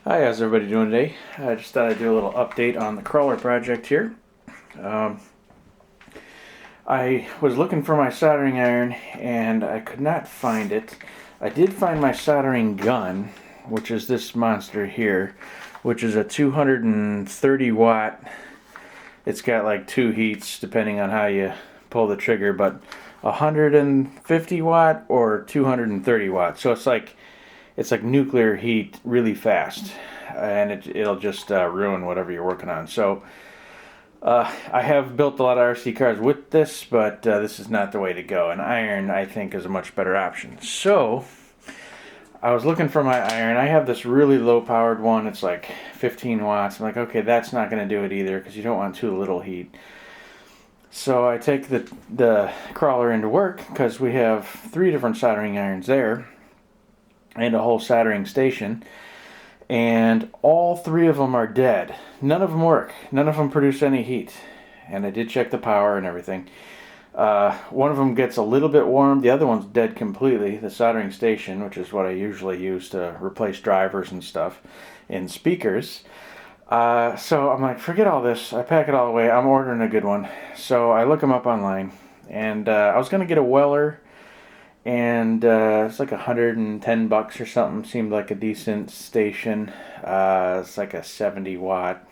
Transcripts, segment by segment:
Hi, how's everybody doing today? I just thought I'd do a little update on the crawler project here. Um, I was looking for my soldering iron and I could not find it. I did find my soldering gun, which is this monster here, which is a 230 watt. It's got like two heats depending on how you pull the trigger, but 150 watt or 230 watt. So it's like nuclear heat really fast, and it'll just ruin whatever you're working on. So I have built a lot of RC cars with this, but this is not the way to go. An iron, I think, is a much better option. So I was looking for my iron. I have this really low powered one. It's like 15 watts. I'm like, okay, that's not going to do it either because you don't want too little heat. So I take the crawler into work because we have 3 different soldering irons there and a whole soldering station, and all 3 of them are dead. None of them work. None of them produce any heat. And I did check the power and everything. One of them gets a little bit warm. The other one's dead completely. The soldering station, which is what I usually use to replace drivers and stuff in speakers. So I'm like, forget all this. I pack it all away. I'm ordering a good one. So I look them up online, and I was going to get a Weller, and it's like $110 or something. Seemed like a decent station. It's like a 70 watt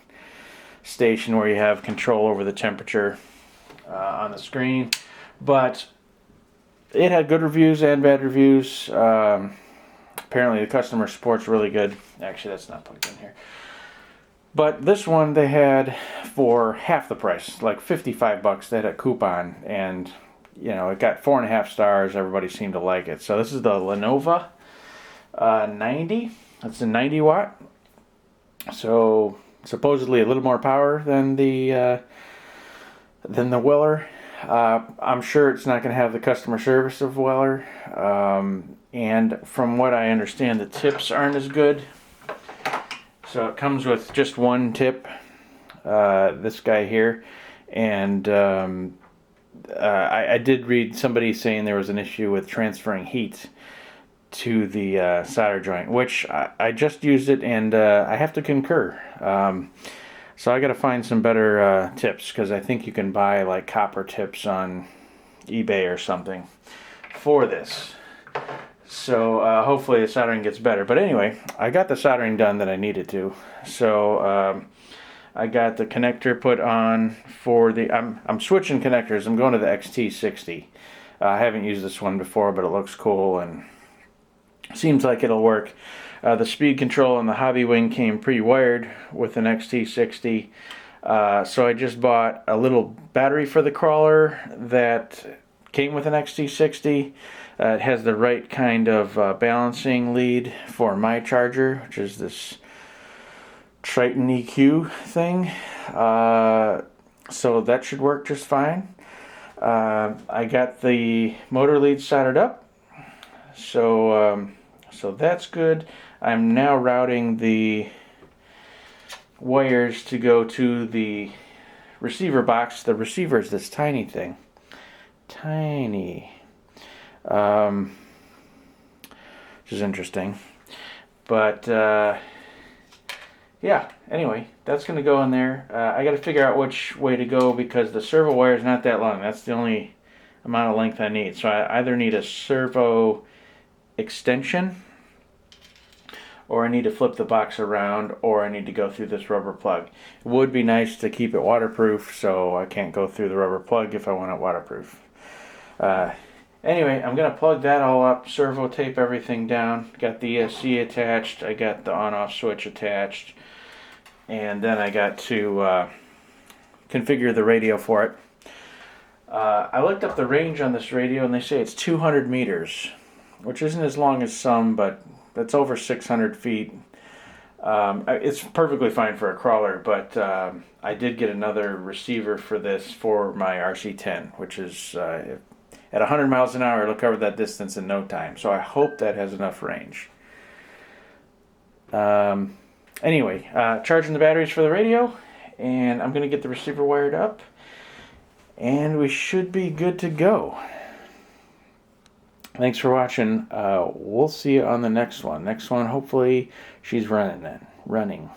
station where you have control over the temperature on the screen. But it had good reviews and bad reviews. Apparently the customer support's really good. Actually, that's not plugged in here. But this one they had for half the price, like $55. They had a coupon, and it got 4.5 stars. Everybody seemed to like it. So this is the Lenovo 90. That's a 90 watt. So supposedly a little more power than the Weller. I'm sure it's not going to have the customer service of Weller. And from what I understand, the tips aren't as good. So it comes with just one tip, this guy here, and I did read somebody saying there was an issue with transferring heat to the solder joint, which I just used it, and I have to concur. So I got to find some better tips, because I think you can buy like copper tips on eBay or something for this. So hopefully the soldering gets better. But anyway, I got the soldering done that I needed to. So I got the connector put on for the... I'm switching connectors. I'm going to the XT60. I haven't used this one before, but it looks cool and seems like it'll work. The speed control and the hobby wing came pre-wired with an XT60. So I just bought a little battery for the crawler that came with an XT60. It has the right kind of balancing lead for my charger, which is this Triton EQ thing. So that should work just fine. I got the motor lead soldered up, so that's good. I'm now routing the wires to go to the receiver box. The receiver is this tiny thing. Tiny. Which is interesting. But yeah, anyway, that's going to go in there. I got to figure out which way to go, because the servo wire is not that long. That's the only amount of length I need. So I either need a servo extension, or I need to flip the box around, or I need to go through this rubber plug. It would be nice to keep it waterproof, so I can't go through the rubber plug if I want it waterproof. Anyway, I'm going to plug that all up, servo tape everything down. Got the ESC attached, I got the on-off switch attached, and then I got to configure the radio for it. I looked up the range on this radio, and they say it's 200 meters, which isn't as long as some, but that's over 600 feet. It's perfectly fine for a crawler, but I did get another receiver for this for my RC10, which is... at 100 miles an hour, it'll cover that distance in no time. So I hope that has enough range. Anyway, charging the batteries for the radio, and I'm going to get the receiver wired up, and we should be good to go. Thanks for watching. We'll see you on the next one. Next one, hopefully she's running then. Running.